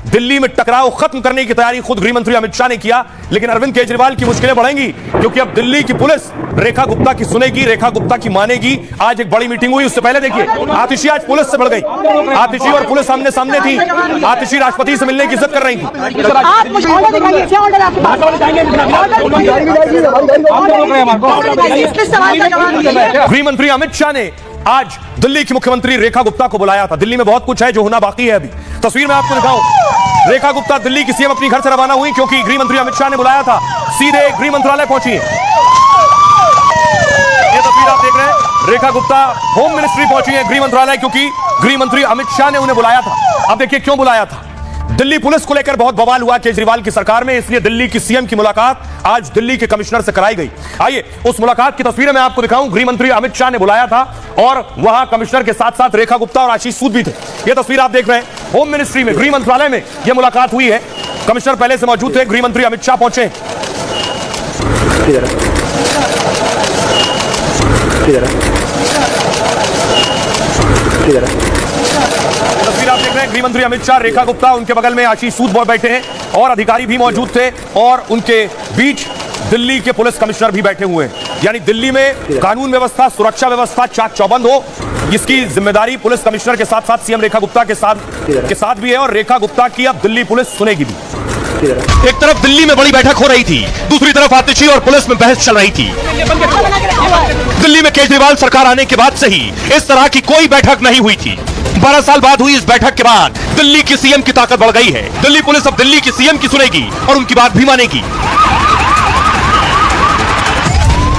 दिल्ली में टकराव खत्म करने की तैयारी खुद गृह मंत्री अमित शाह ने किया, लेकिन अरविंद केजरीवाल की मुश्किलें बढ़ेंगी क्योंकि अब दिल्ली की पुलिस रेखा गुप्ता की सुनेगी, रेखा गुप्ता की मानेगी। आज एक बड़ी मीटिंग हुई, उससे पहले देखिए आतिशी आज पुलिस से बढ़ गई। आतिशी और पुलिस सामने सामने थी। आतिशी राष्ट्रपति से मिलने की इज्जत कर रही थी। गृह मंत्री अमित शाह ने आज दिल्ली की मुख्यमंत्री रेखा गुप्ता को बुलाया था। दिल्ली में बहुत कुछ है जो होना बाकी है अभी। तस्वीर में आपको दिखाऊं, रेखा गुप्ता दिल्ली की सीएम अपनी घर से रवाना हुई क्योंकि गृह मंत्री अमित शाह ने बुलाया था। सीधे गृह मंत्रालय पहुंची है। ये तस्वीर आप देख रहे हैं, रेखा गुप्ता होम मिनिस्ट्री पहुंची है, गृह मंत्रालय, क्योंकि गृह मंत्री अमित शाह ने उन्हें बुलाया था। अब देखिए क्यों बुलाया था। दिल्ली पुलिस को लेकर बहुत बवाल हुआ केजरीवाल की सरकार में, इसलिए दिल्ली की सीएम की मुलाकात आज दिल्ली के कमिश्नर से कराई गई। आइए उस मुलाकात की तस्वीरें मैं आपको दिखाऊं। गृह मंत्री अमित शाह ने बुलाया था और वहां कमिश्नर के साथ साथ रेखा गुप्ता और आशीष सूद भी थे। यह तस्वीर आप देख रहे हैं, होम मिनिस्ट्री में, गृह मंत्रालय में यह मुलाकात हुई है। कमिश्नर पहले से मौजूद थे, गृह मंत्री अमित शाह पहुंचे। तस्वीर आप देख रहे हैं, गृह मंत्री अमित शाह, रेखा गुप्ता, उनके बगल में आशीष सूद बैठे हैं और अधिकारी भी मौजूद थे और उनके बीच दिल्ली के पुलिस कमिश्नर भी बैठे हुए हैं। यानी दिल्ली में कानून व्यवस्था, सुरक्षा व्यवस्था चाक चौबंद हो, इसकी जिम्मेदारी पुलिस कमिश्नर के साथ साथ सीएम रेखा गुप्ता के साथ भी है और रेखा गुप्ता की अब दिल्ली पुलिस सुनेगी भी। एक तरफ दिल्ली में बड़ी बैठक हो रही थी, दूसरी तरफ आतिशी और पुलिस में बहस चल रही थी। दिल्ली में केजरीवाल सरकार आने के बाद से ही इस तरह की कोई बैठक नहीं हुई थी। 12 साल बाद हुई इस बैठक के बाद दिल्ली की सीएम की ताकत बढ़ गई है। दिल्ली पुलिस अब दिल्ली की सीएम की सुनेगी और उनकी बात भी मानेगी।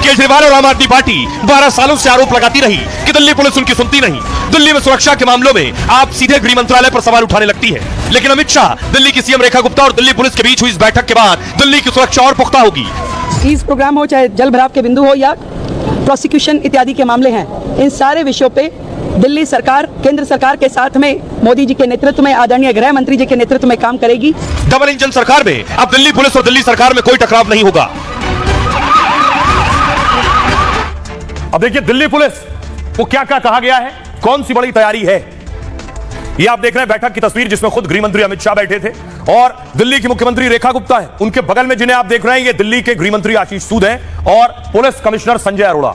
केजरीवाल और आम आदमी पार्टी 12 सालों से आरोप लगाती रही कि दिल्ली पुलिस उनकी सुनती नहीं। दिल्ली में सुरक्षा के मामलों में आप सीधे गृह मंत्रालय पर सवाल उठाने लगती है, लेकिन अमित शाह, दिल्ली की सीएम रेखा गुप्ता और दिल्ली पुलिस के बीच हुई इस बैठक के बाद दिल्ली की सुरक्षा और पुख्ता होगी। सीज प्रोग्राम हो, चाहे जल भराव के बिंदु हो या प्रोसिक्यूशन इत्यादि के मामले हैं, इन सारे विषयों पे दिल्ली सरकार केंद्र सरकार के साथ में मोदी जी के नेतृत्व में, आदरणीय गृह मंत्री जी के नेतृत्व में काम करेगी। डबल इंजन सरकार में अब दिल्ली पुलिस और दिल्ली सरकार में कोई टकराव नहीं होगा। अब देखिए दिल्ली पुलिस को क्या क्या कहा गया है, कौन सी बड़ी तैयारी है। ये आप देख रहे हैं बैठक की तस्वीर जिसमें खुद गृह मंत्री अमित शाह बैठे थे और दिल्ली की मुख्यमंत्री रेखा गुप्ता है। उनके बगल में जिन्हें आप देख रहे हैं, ये दिल्ली के गृह मंत्री आशीष सूद हैं और पुलिस कमिश्नर संजय अरोड़ा।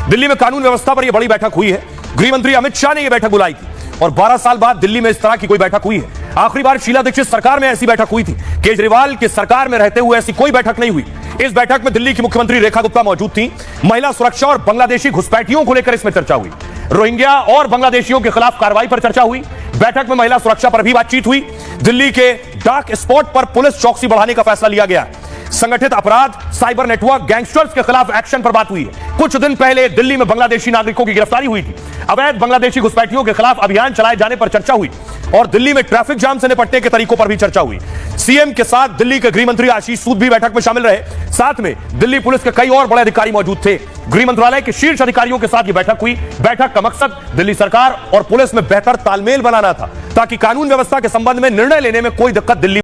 दिल्ली में कानून व्यवस्था पर यह बड़ी बैठक हुई है। गृह मंत्री अमित शाह ने यह बैठक बुलाई थी और 12 साल बाद दिल्ली में इस तरह की कोई बैठक हुई है। आखिरी बार शीला दीक्षित सरकार में ऐसी बैठक हुई थी। केजरीवाल की सरकार में रहते हुए ऐसी कोई बैठक नहीं हुई। इस बैठक में दिल्ली की मुख्यमंत्री रेखा गुप्ता मौजूद थी। महिला सुरक्षा और बांग्लादेशी घुसपैठियों को लेकर इसमें चर्चा हुई। रोहिंग्या और बांग्लादेशियों के खिलाफ कार्रवाई पर चर्चा हुई। बैठक में महिला सुरक्षा पर भी बातचीत हुई। दिल्ली के डार्क स्पॉट पर पुलिस चौकसी बढ़ाने का फैसला लिया गया। संगठित अपराध, साइबर नेटवर्क, गैंगस्टर्स के खिलाफ एक्शन पर बात हुई है। कुछ दिन पहले दिल्ली में बांग्लादेशी नागरिकों की गिरफ्तारी हुई थी। अवैध बांग्लादेशी घुसपैठियों के खिलाफ अभियान चलाए जाने पर चर्चा हुई और दिल्ली में ट्रैफिक जाम से निपटने के तरीकों पर भी चर्चा हुई। सीएम के साथ दिल्ली के गृह मंत्री आशीष सूद भी बैठक में शामिल रहे। साथ में दिल्ली पुलिस के कई और बड़े अधिकारी मौजूद थे। गृह मंत्रालय के शीर्ष अधिकारियों के साथ यह बैठक हुई। बैठक का मकसद दिल्ली सरकार और पुलिस में बेहतर तालमेल बनाना था ताकि कानून व्यवस्था के संबंध में निर्णय लेने में कोई दिक्कत दिल्ली